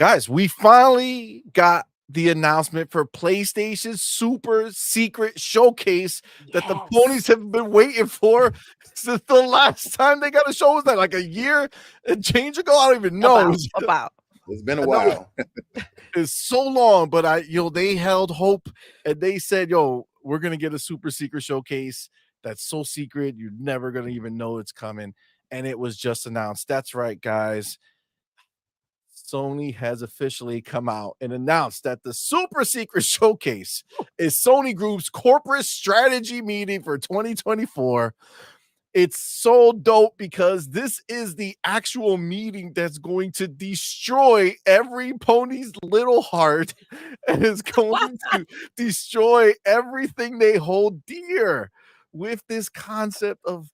Guys, we finally got the announcement for PlayStation's super secret showcase that the ponies Yes. have been waiting for since the last time they got a show. Was that like a year and change ago? I don't even know. About. It's been a I know while. it's so long, but they held hope and they said, yo, we're gonna get a super secret showcase that's so secret you're never gonna even know it's coming. And it was just announced. That's right, guys. Sony has officially come out and announced that the super secret showcase is Sony Group's corporate strategy meeting for 2024. It's so dope because this is the actual meeting that's going to destroy every pony's little heart and is going to destroy everything they hold dear with this concept of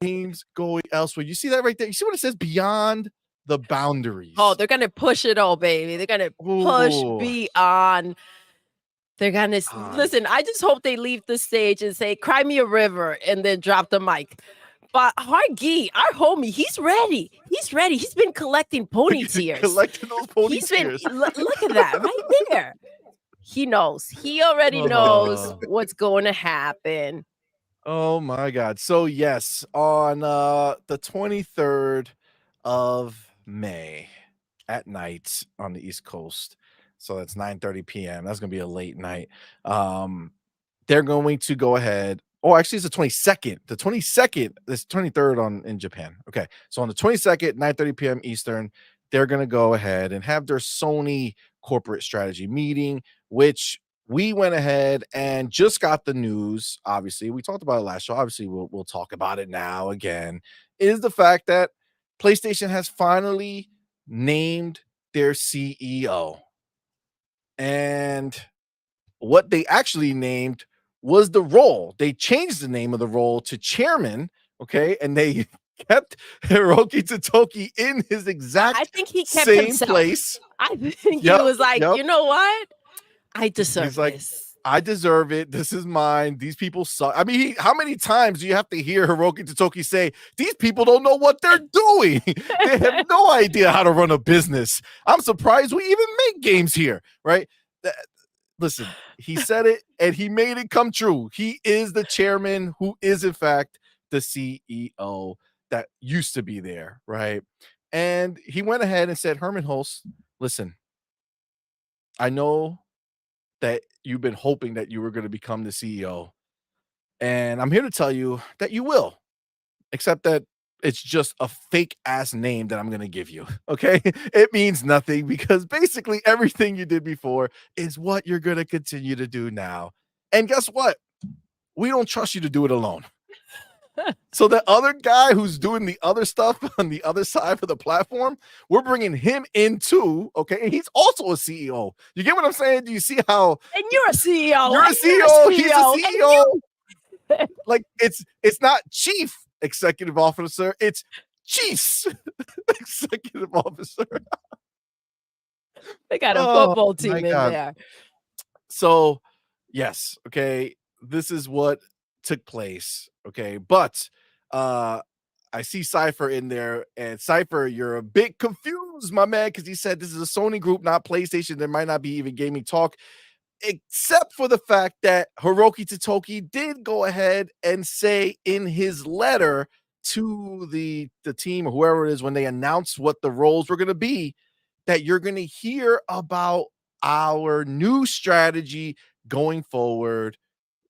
games going elsewhere. You see that right there? You see what it says? Beyond the boundaries. Oh, they're gonna push it all, baby. They're gonna push Ooh. beyond. They're gonna listen. I just hope they leave the stage and say, "Cry me a river," and then drop the mic. But Hargi, our homie, he's ready. He's ready. He's been collecting pony tears. Collecting those pony He's been. tears. Look at that right there. He knows. He already knows what's going to happen. Oh my God. So yes, on the 23rd of May at night on the East Coast. So that's 9:30 p.m. That's gonna be a late night. They're going to go ahead. Oh, actually, it's the 22nd. The 22nd, this 23rd in Japan. Okay. So on the 22nd, 9:30 p.m. Eastern, they're gonna go ahead and have their Sony corporate strategy meeting, which we went ahead and just got the news. Obviously, we talked about it last show. Obviously, we'll talk about it now again. Is the fact that PlayStation has finally named their CEO. And what they actually named was the role. They changed the name of the role to chairman, okay? And they kept Hiroki Totoki in his exact I think he kept same himself. place. I think he was like, you know what? I deserve He's like, this. I deserve it. This is mine. These people suck. I mean, how many times do you have to hear Hiroki Totoki say, these people don't know what they're doing? They have no idea how to run a business. I'm surprised we even make games here, right? Listen, he said it and he made it come true. He is the chairman who is, in fact, the CEO that used to be there, right? And he went ahead and said, Herman Hulst, listen, I know that you've been hoping that you were going to become the CEO. And I'm here to tell you that you will, except that it's just a fake ass name that I'm going to give you. Okay. It means nothing because basically everything you did before is what you're going to continue to do now. And guess what? We don't trust you to do it alone. So the other guy who's doing the other stuff on the other side of the platform, we're bringing him in too. Okay. And he's also a CEO. You get what I'm saying? Do you see how? And you're a CEO. You're a CEO. He's a CEO. Like it's not chief executive officer. It's chiefs executive officer. They got a football team in God. there. So yes. Okay. This is what took place. Okay. But I see Cypher in there, and Cypher, you're a bit confused, my man, because he said this is a Sony group, not PlayStation. There might not be even gaming talk, except for the fact that Hiroki Totoki did go ahead and say in his letter to the team or whoever it is when they announced what the roles were going to be, that you're going to hear about our new strategy going forward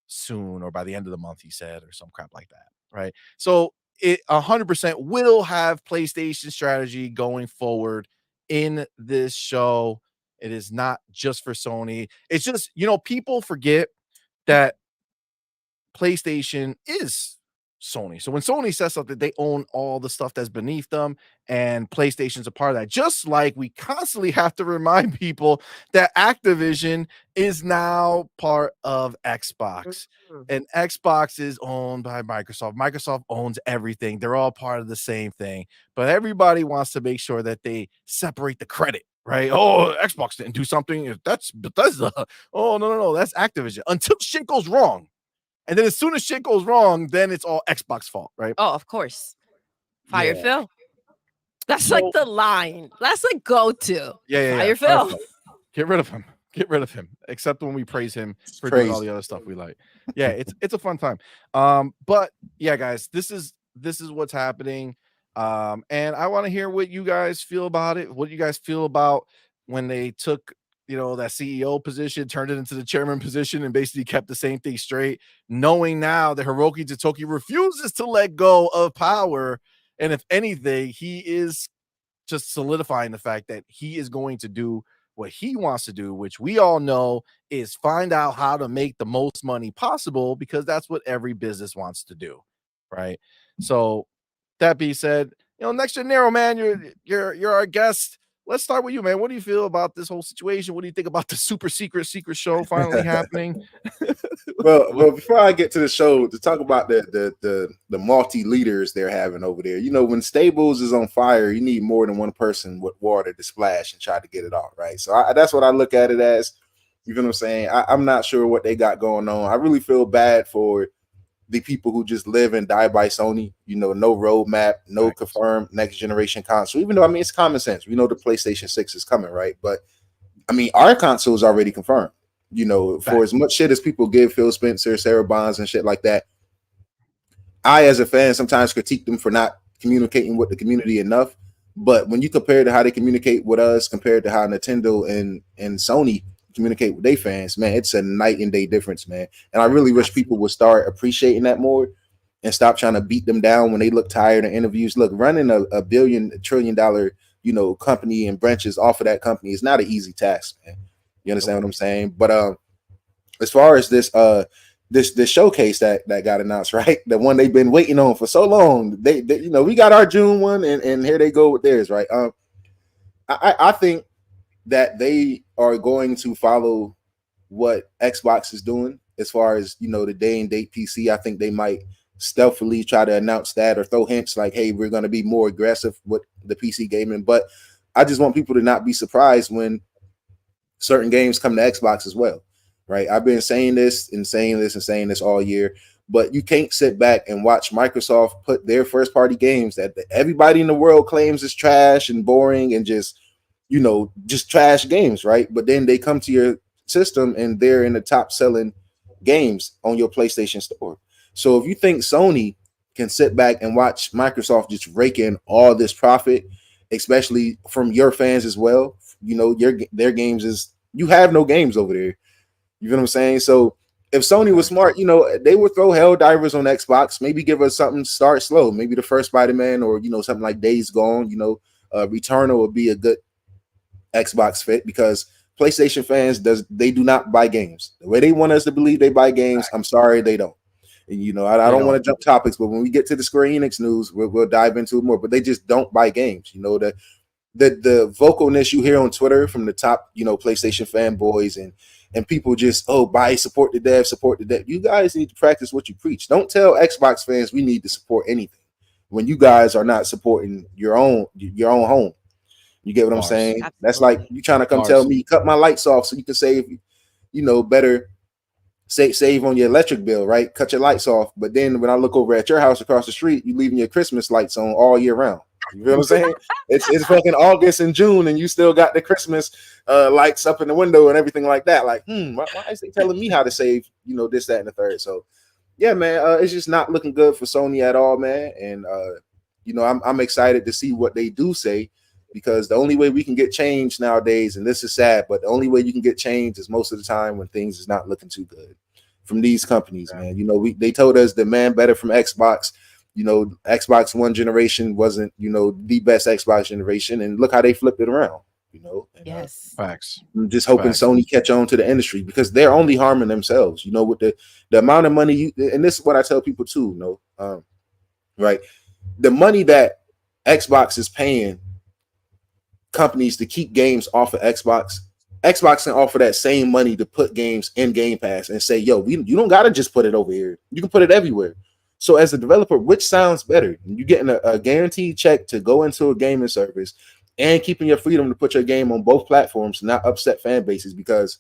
soon or by the end of the month, he said, or some crap like that, right? So it 100% will have PlayStation strategy going forward in this show. It is not just for Sony. It's just, people forget that PlayStation is Sony. So when Sony says something, they own all the stuff that's beneath them, and PlayStation's a part of that. Just like we constantly have to remind people that Activision is now part of Xbox, and Xbox is owned by Microsoft. Microsoft owns everything. They're all part of the same thing, but everybody wants to make sure that they separate the credit. Right? Oh, Xbox didn't do something. That's Bethesda. Oh, no. That's Activision. Until shit goes wrong. And then as soon as shit goes wrong, then it's all Xbox fault, right? Oh, of course. Fire Phil. That's like So the line. That's like go to. yeah. Fire Phil. Firefly. Get rid of him. Get rid of him. Except when we praise him It's for doing all crazy. the other stuff we like. Yeah, it's a fun time. But yeah, guys, this is what's happening. And I want to hear what you guys feel about it. What do you guys feel about when they took that CEO position, turned it into the chairman position, and basically kept the same thing straight, knowing now that Hiroki Totoki refuses to let go of power. And if anything, he is just solidifying the fact that he is going to do what he wants to do, which we all know is find out how to make the most money possible because that's what every business wants to do, right? So that being said, next Gennaro, man, you're our guest. Let's start with you, man. What do you feel about this whole situation? What do you think about the super secret show finally happening? Well, before I get to the show, to talk about the multi leaders they're having over there. When stables is on fire, you need more than one person with water to splash and try to get it off, right? So that's what I look at it as. You know what I'm saying? I'm not sure what they got going on. I really feel bad for the people who just live and die by Sony. No roadmap, no confirmed next generation console. Even though it's common sense. We know the PlayStation 6 is coming, right? But our console is already confirmed. For as much shit as people give Phil Spencer, Sarah Bonds, and shit like that, I, as a fan, sometimes critique them for not communicating with the community enough. But when you compare to how they communicate with us compared to how Nintendo and Sony communicate with their fans, man, it's a night and day difference, man. And I really wish people would start appreciating that more and stop trying to beat them down when they look tired in interviews. Look, running a $1 trillion company and branches off of that company is not an easy task, man. You understand what I'm saying? But as far as this this showcase that got announced, right? The one they've been waiting on for so long. They we got our June one, and here they go with theirs, right? I think that they are going to follow what Xbox is doing as far as the day and date PC. I think they might stealthily try to announce that or throw hints like, hey, we're going to be more aggressive with the PC gaming. But I just want people to not be surprised when certain games come to Xbox as well, right? I've been saying this and saying this and saying this all year, but you can't sit back and watch Microsoft put their first party games that everybody in the world claims is trash and boring and just trash games, right? But then they come to your system and they're in the top selling games on your PlayStation store. So if you think Sony can sit back and watch Microsoft just rake in all this profit, especially from your fans as well, their games is, you have no games over there. You know what I'm saying? So if Sony was smart, they would throw Helldivers on Xbox, maybe give us something, start slow, maybe the first Spider-Man or something like Days Gone. Returnal would be a good Xbox fit because PlayStation fans they do not buy games the way they want us to believe they buy games. I'm sorry, they don't. And, I don't want to jump topics, but when we get to the Square Enix news, we'll dive into it more. But they just don't buy games. The vocalness you hear on Twitter from the top, PlayStation fanboys and people just, buy, support the dev. You guys need to practice what you preach. Don't tell Xbox fans we need to support anything when you guys are not supporting your own home. You get what I'm saying? Absolutely. That's like you trying to come tell me cut my lights off so you can save, better save on your electric bill, right? Cut your lights off. But then when I look over at your house across the street, you leaving your Christmas lights on all year round. You feel what I'm saying? It's fucking August and June, and you still got the Christmas lights up in the window and everything like that. Like, why is they telling me how to save, this, that, and the third? So, yeah, man, it's just not looking good for Sony at all, man. And I'm excited to see what they do say, because the only way we can get change nowadays, and this is sad, but the only way you can get change is most of the time when things is not looking too good from these companies, man. They told us demand better from Xbox. Xbox One generation wasn't, the best Xbox generation, and look how they flipped it around. And, yes, facts. I'm just hoping Sony catch on to the industry because they're only harming themselves. With the amount of money and this is what I tell people too. Right, the money that Xbox is paying companies to keep games off of Xbox can offer that same money to put games in Game Pass and say, yo, you don't gotta just put it over here. You can put it everywhere. So as a developer, which sounds better? You're getting a guaranteed check to go into a gaming service and keeping your freedom to put your game on both platforms, not upset fan bases. Because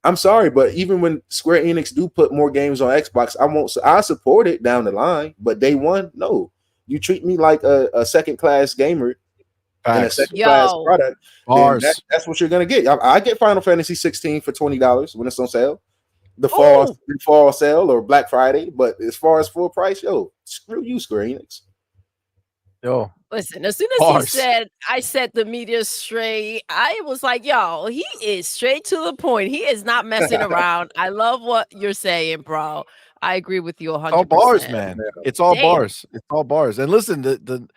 I'm sorry, but even when Square Enix do put more games on Xbox, I support it down the line. But day one, no. You treat me like a second class gamer in a Facts. second class Yo, product, then Bars. that's what you're gonna get. I get Final Fantasy 16 for $20 when it's on sale, the oh, fall sale or Black Friday. But as far as full price, yo, screw you, Square Enix. Yo, listen, as soon as he bars. said, I set the media straight, I was like, yo, he is straight to the point. He is not messing around. I love what you're saying, bro. I agree with you It's all bars, 100%. man. It's all Damn. bars. It's all bars. And listen, the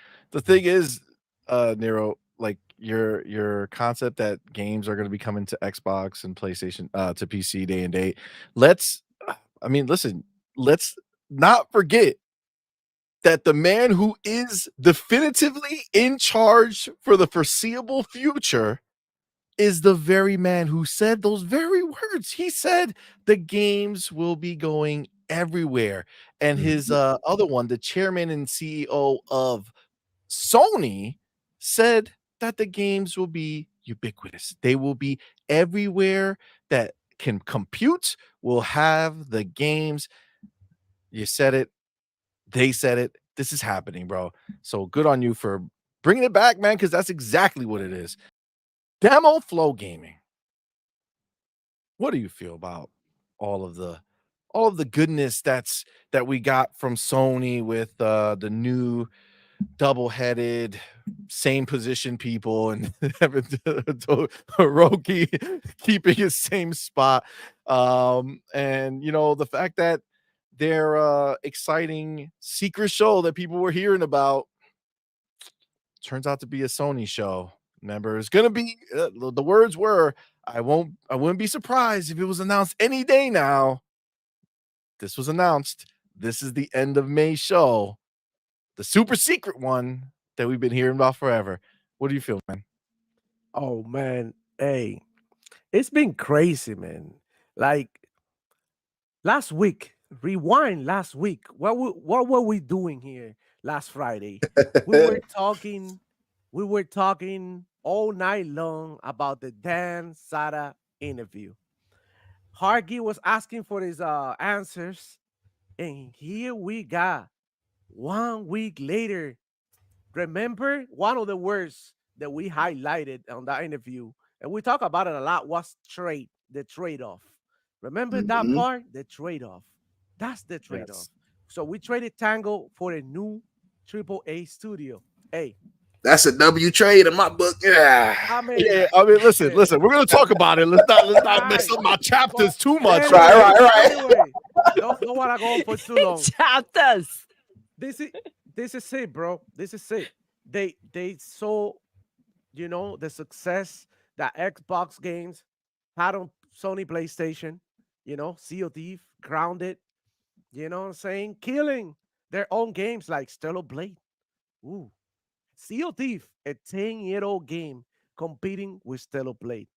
thing is, Nero, like your concept that games are going to be coming to Xbox and PlayStation, to PC day and date. I mean, listen, let's not forget that the man who is definitively in charge for the foreseeable future is the very man who said those very words. He said the games will be going everywhere. And his other one, the chairman and CEO of Sony, said that the games will be ubiquitous. They will be everywhere that can compute, will have the games. You said it. They said it. This is happening, bro. So good on you for bringing it back, man, because that's exactly what it is. Demo Flow Gaming. What do you feel about all of the goodness that we got from Sony with the new double-headed same position people and having Hiroki keeping his same spot, and the fact that their exciting secret show that people were hearing about turns out to be a Sony show. Remember, it's gonna be the words were, I wouldn't be surprised if it was announced any day now. This was announced. This is the end of May show, the super secret one that we've been hearing about forever. What do you feel, man? Oh man, hey, it's been crazy, man. Like last week, rewind last week. What were we doing here last Friday? We were talking, we were talking all night long about the Dan Sada interview. Hargy was asking for his answers, and here we got 1 week later. Remember, one of the words that we highlighted on that interview, and we talk about it a lot, was trade, the trade-off. Remember that Mhm. part? The trade-off. That's the trade-off. Yes. So we traded Tango for a new AAA studio. Hey, That's a W trade in my book. Yeah. I mean, Yeah, I mean, listen, yeah. We're gonna talk about it. Let's not mess Right. up my chapters But too much. Right, anyway, right, right. anyway, don't want to go on for too long. Chatas. This is this is it, bro. This is it. They saw, the success that Xbox games had on Sony PlayStation, Sea of Thief, Grounded, you know what I'm saying? Killing their own games like Stellar Blade. Ooh. Sea of Thief, a 10-year-old game competing with Stellar Blade.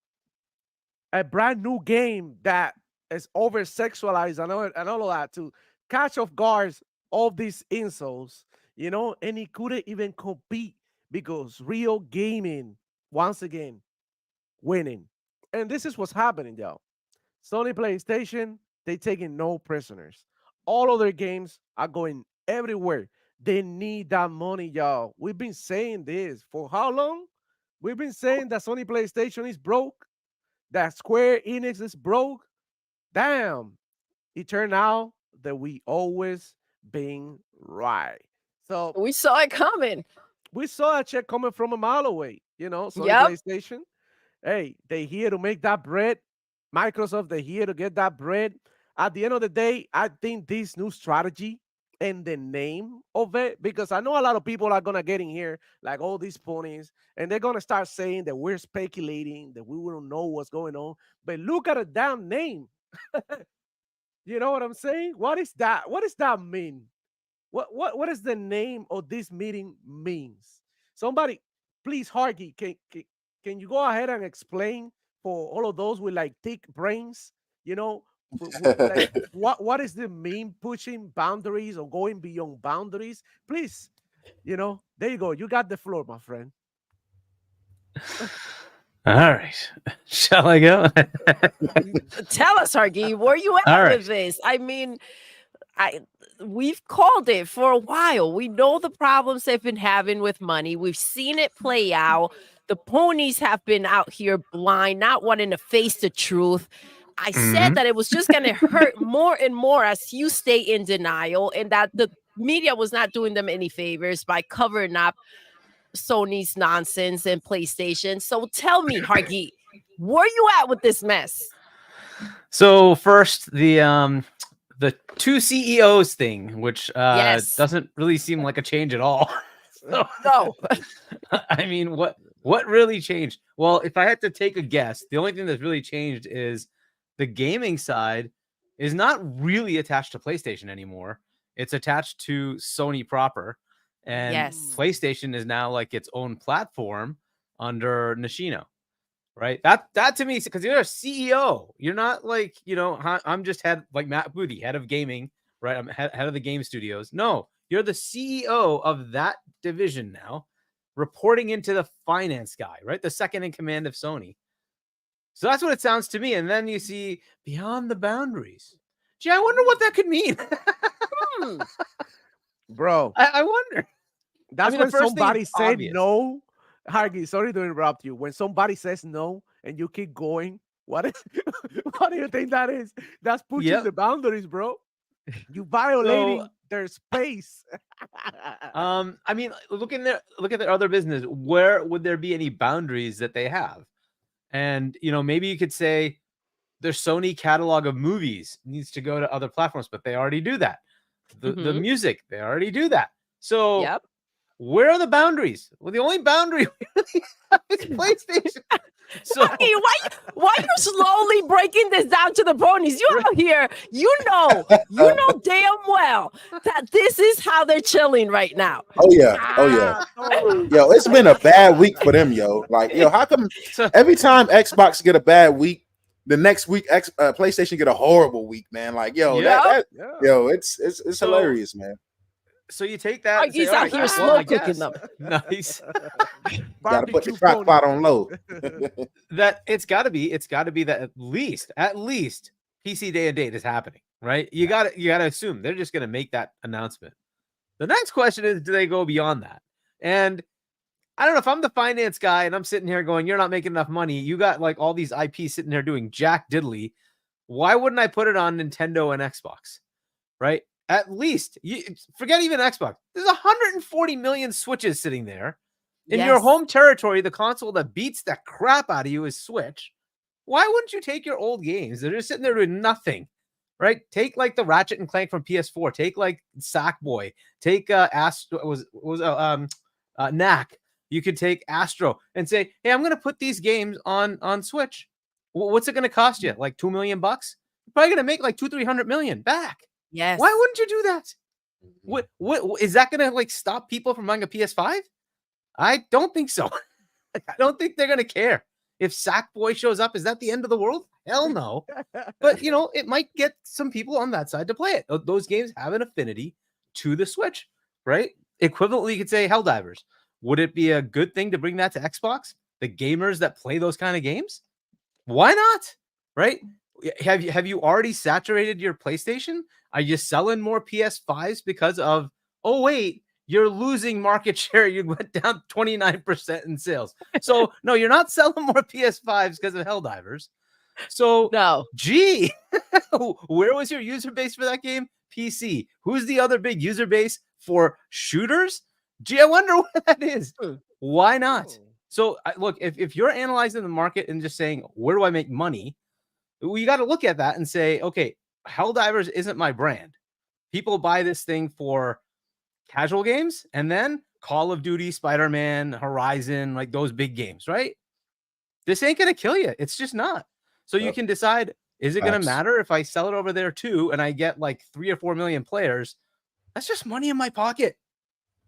A brand new game that is over sexualized and all of that to catch off guards of these insults, and he couldn't even compete because real gaming, once again, winning. And this is what's happening, y'all. Sony PlayStation, they taking no prisoners. All of their games are going everywhere. They need that money, y'all. We've been saying this for how long? We've been saying that Sony PlayStation is broke, that Square Enix is broke. Damn, it turned out that we always been right. So We saw it coming. we saw a check coming from a mile away. Sony Yep. PlayStation. Hey, they here to make that bread. Microsoft, they here to get that bread. At the end of the day, I think this new strategy and the name of it, because I know a lot of people are gonna get in here like all these ponies, and they're gonna start saying that we're speculating, that we don't know what's going on. But look at a damn name. You know what I'm saying? What is that? What does that mean? What is the name of this meeting means? Somebody, please, Hargy, can you go ahead and explain for all of those with like thick brains? Like what is the mean pushing boundaries or going beyond boundaries? Please, there you go. You got the floor, my friend. All right. Shall I go? Tell us, Hargy, where you at All right. with this? I mean, we've called it for a while. We know the problems they've been having with money. We've seen it play out. The ponies have been out here blind, not wanting to face the truth. I said that it was just going to hurt more and more as you stay in denial, and that the media was not doing them any favors by covering up Sony's nonsense and PlayStation. So tell me, Hargi, where you at with this mess? So first, the two CEOs thing, which Yes. doesn't really seem like a change at all. So, No. I mean, what really changed? Well, if I had to take a guess, the only thing that's really changed is the gaming side is not really attached to PlayStation anymore. It's attached to Sony proper. And Yes. PlayStation is now like its own platform under Nishino, right? That to me, because you're a CEO, you're not like, I'm just like Matt Booty, head of gaming, right? I'm head of the game studios. No, you're the CEO of that division now, reporting into the finance guy, right? The second in command of Sony. So that's what it sounds to me. And then you see beyond the boundaries. Gee, I wonder what that could mean. Bro, I wonder. that's the when first thing somebody is said obvious. no. Hargi, sorry to interrupt you. When somebody says no and you keep going, what do you think that is? That's pushing Yep. the boundaries, bro. You violating their space. I mean, look at their other business. Where would there be any boundaries that they have? And maybe you could say their Sony catalog of movies needs to go to other platforms, but they already do that. The music, they already do that. So Yep. where are the boundaries? Well, the only boundary we really have is PlayStation. So Hey, why you slowly breaking this down to the ponies? You out here, you know damn well that this is how they're chilling right now. Oh yeah. Yo, it's been a bad week for them, yo. Like, yo, how come every time Xbox get a bad week, the next week PlayStation get a horrible week, man? Like, yo, yo, it's hilarious, man. So you take that. He's out here slow cooking them. Nice. Gotta put the crock pot on low. That it's got to be that at least PC Day and Date is happening, right? You got to assume they're just going to make that announcement. The next question is, do they go beyond that? And I don't know, if I'm the finance guy and I'm sitting here going, you're not making enough money. You got like all these IP sitting there doing jack diddly. Why wouldn't I put it on Nintendo and Xbox, right? At least, forget even Xbox. There's 140 million Switches sitting there. In your home territory, the console that beats the crap out of you is Switch. Why wouldn't you take your old games? They're just sitting there doing nothing, right? Take like the Ratchet and Clank from PS4. Take like Sackboy. Take Knack. You could take Astro and say, hey, I'm going to put these games on Switch. What's it going to cost you? Like $2 million? You're probably going to make like 200-300 million back. Yes. Why wouldn't you do that? What is that going to like stop people from buying a PS5? I don't think so. I don't think they're going to care. If Sackboy shows up, is that the end of the world? Hell no. But, it might get some people on that side to play it. Those games have an affinity to the Switch, right? Equivalently, you could say Helldivers. Would it be a good thing to bring that to Xbox? The gamers that play those kind of games? Why not? Right? Have you already saturated your PlayStation? Are you selling more PS5s because of, oh, wait, you're losing market share. You went down 29% in sales. So, no, you're not selling more PS5s because of Helldivers. So, no. Gee, where was your user base for that game? PC. Who's the other big user base for shooters? Gee, I wonder what that is. Why not? So, look, if you're analyzing the market and just saying, where do I make money? You got to look at that and say, okay, Helldivers isn't my brand. People buy this thing for casual games and then Call of Duty, Spider-Man, Horizon, like those big games, right? This ain't going to kill you. It's just not. So you can decide, is it going to matter if I sell it over there too and I get like 3 or 4 million players? That's just money in my pocket.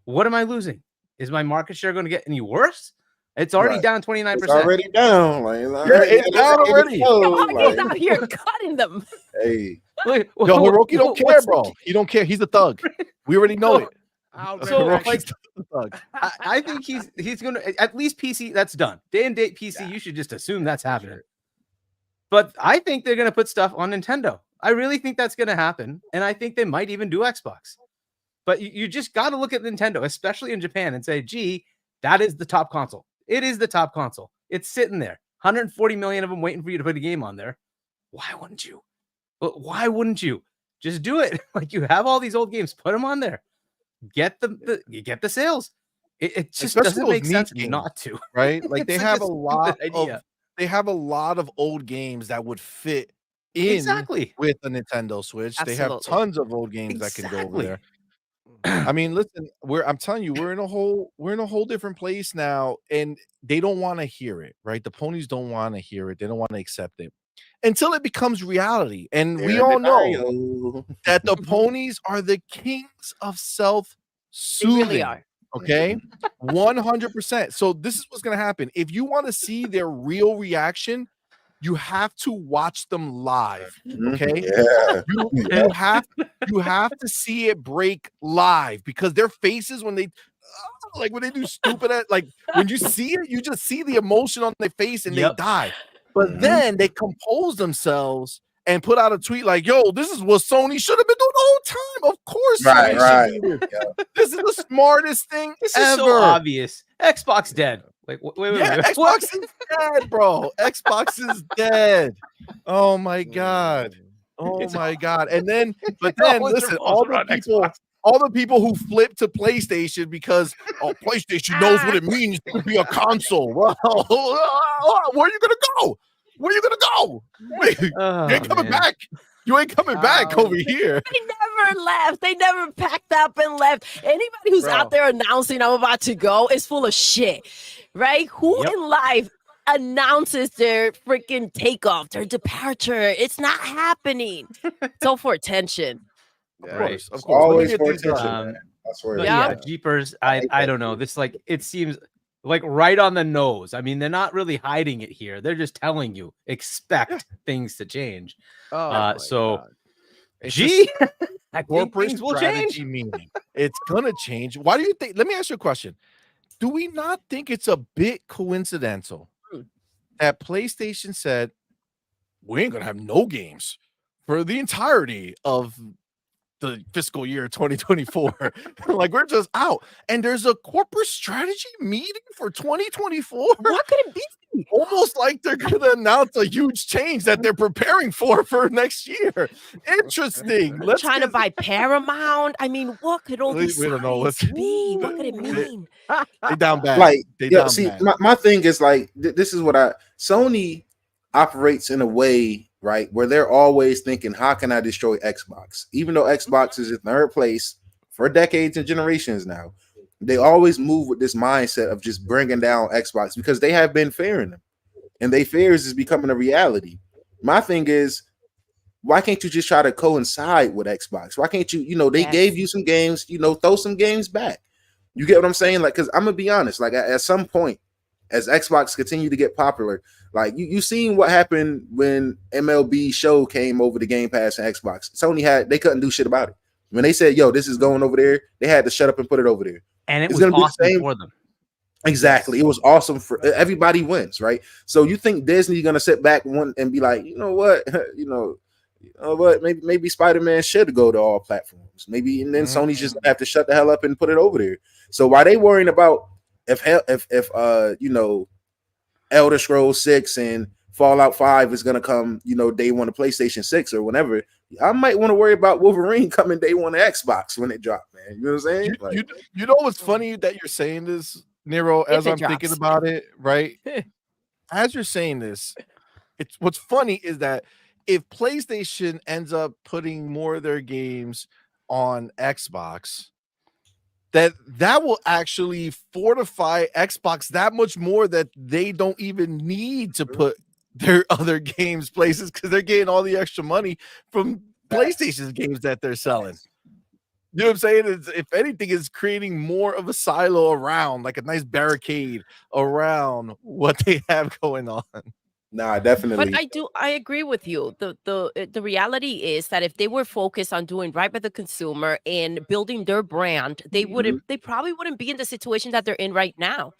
What am I losing? Is my market share going to get any worse? It's already down 29%. It's already down. It's down already. He's out here cutting them. Hey. Yo, Hiroki don't care, bro. He don't care. He's a thug. We already know it. So, like, I think he's going to, at least PC, that's done. Day and date PC, you should just assume that's happening. But I think they're going to put stuff on Nintendo. I really think that's going to happen. And I think they might even do Xbox. But you just got to look at Nintendo, especially in Japan, and say, gee, that is the top console. It is the top console. It's sitting there. 140 million of them waiting for you to put a game on there. Why wouldn't you? Why wouldn't you? Just do it. Like, you have all these old games, put them on there. Get you get the sales. It just Especially doesn't those make sense games, not to. right? Like It's such a stupid idea. of old games that would fit in Exactly. with the Nintendo Switch. They have Absolutely. tons of old games that can go over Exactly. there. I mean, listen, I'm telling you, we're in a whole different place now, and they don't want to hear it, right? The ponies don't want to hear it. They don't want to accept it until it becomes reality. And we all know that the ponies are the kings of They self-soothing. really are. Okay, 100%. So this is what's gonna happen. If you want to see their real reaction, you have to watch them live. Okay, Yeah. you have to see it break live, because their faces when they when they do stupid like when you see it, you just see the emotion on their face and Yep. they die. But then they compose themselves and put out a tweet like, yo, this is what Sony should have been doing the whole time. Of course, Right, Sony should be this. This is the smartest thing This ever. is so obvious. Xbox dead. Like, wait. Yeah, Xbox is dead, bro. Xbox is dead. Oh my god. Oh my god. And then, but then listen, all the people who flip to PlayStation because PlayStation knows what it means to be a console. Well, where are you gonna go? Where are you gonna go? Wait, you ain't coming back. You ain't coming back over here. They never left. They never packed up and left. Anybody who's out there announcing I'm about to go is full of shit, right? Who in life announces their freaking takeoff, their departure? It's not happening. It's all for attention. Of Right. course, of It's course. Let me always get for these attention, done. man. I swear. But Yeah. yeah, Jeepers. I don't know. This, like, it seems like right on the nose. I mean, they're not really hiding it here. They're just telling you, expect things to change. Oh, So, It's gee, I think corporate things will change. strategy meaning it's gonna change. Why do you think? Let me ask you a question. Do we not think it's a bit coincidental that PlayStation said we ain't gonna have no games for the entirety of the fiscal year 2024? Like, we're just out, and there's a corporate strategy meeting for 2024. What could it be? Almost like they're gonna announce a huge change that they're preparing for next year. Interesting. Let's Trying to get- buy Paramount. I mean, what could all these we don't know. signs Let's mean? What could it mean? They down bad. Like, They yeah, down see, bad. my thing is like this is what Sony operates in a way, right, where they're always thinking, how can I destroy Xbox? Even though Xbox is in third place for decades and generations now, they always move with this mindset of just bringing down Xbox because they have been fearing them, and they fears is becoming a reality. My thing is, why can't you just try to coincide with Xbox? Why can't you, they gave you some games, throw some games back. You get what I'm saying? Like, because I'm gonna be honest, like at some point, as Xbox continue to get popular, like you seen what happened when MLB Show came over to Game Pass and Xbox. Sony they couldn't do shit about it. When they said, yo, this is going over there, they had to shut up and put it over there. And it It's was gonna be the awesome same- for them. Exactly. It was awesome for everybody wins, right? So you think Disney's gonna sit back and be like, you know what, maybe Spider-Man should go to all platforms. Maybe, and then Sony's just gonna have to shut the hell up and put it over there. So why they worrying about if Elder Scrolls 6 and Fallout 5 is gonna come, day one of PlayStation 6 or whenever, I might want to worry about Wolverine coming day one of Xbox when it dropped, man. You know what I'm saying? You know what's funny that you're saying this, Nero, as I'm thinking about it, right? As you're saying this, what's funny is that if PlayStation ends up putting more of their games on Xbox, that will actually fortify Xbox that much more that they don't even need to put their other games places because they're getting all the extra money from PlayStation's games that they're selling. You know what I'm saying? If anything, is creating more of a silo around, like a nice barricade around what they have going on. Nah, definitely. But I agree with you. The reality is that if they were focused on doing right by the consumer and building their brand, they probably wouldn't be in the situation that they're in right now.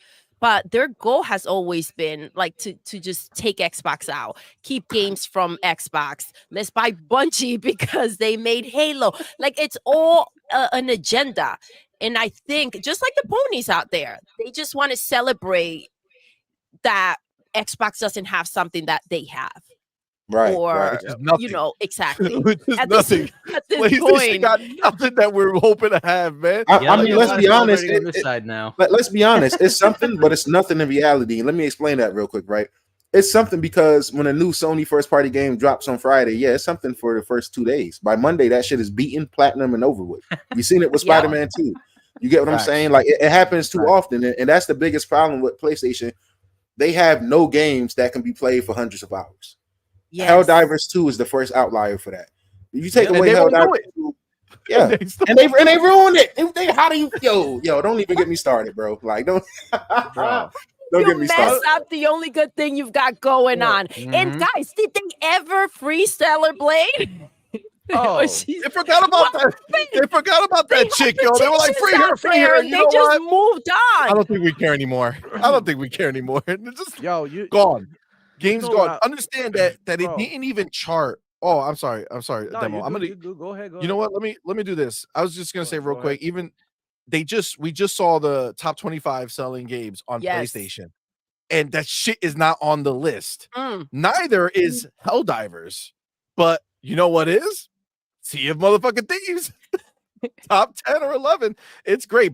but their goal has always been like to just take Xbox out, keep games from Xbox. Let's buy Bungie because they made Halo. Like it's all an agenda. And I think just like the ponies out there, they just want to celebrate that Xbox doesn't have something that they have. Right, Or right. Which is nothing. you know, exactly. Which is At this, nothing. at this PlayStation point, got nothing that we're hoping to have, man. I mean, let's be honest. On this side now. Let's be honest. It's something, but it's nothing in reality. And let me explain that real quick, right? It's something because when a new Sony first party game drops on Friday, yeah, it's something for the first 2 days. By Monday, that shit is beaten, platinum, and over with. You've seen it with Yeah. Spider-Man 2. You get what I'm Facts. saying? Like it happens too often, and that's the biggest problem with PlayStation. They have no games that can be played for hundreds of hours. yes. Helldivers 2 is the first outlier for that. If you take And away they won't do Helldivers it. 2, yeah, They still- and they ruined it. How do you yo don't even get me started, bro. Like don't Bro. don't You get me mess started. up the only good thing you've got going on. And guys, did they ever free Stellar Blade? Oh. Or she's- They forgot about that. They forgot about that chick, yo. They were like, free her, free her. and You they know just what? moved I on. don't think we care anymore. I don't think we care anymore. It's just Yo, you gone. Game's know gone. what? Understand that it Bro. didn't even chart. Oh, I'm sorry. I'm sorry, no, Demo. you I'm do, gonna. you do. Go ahead. Go You know ahead. what? Let me do this. I was just gonna Go say ahead, real go quick. Even we just saw the top 25 selling games on Yes. PlayStation, and that shit is not on the list. Mm. Neither is Helldivers, but you know what is? Sea of motherfucking Thieves. Top 10 or 11. It's great.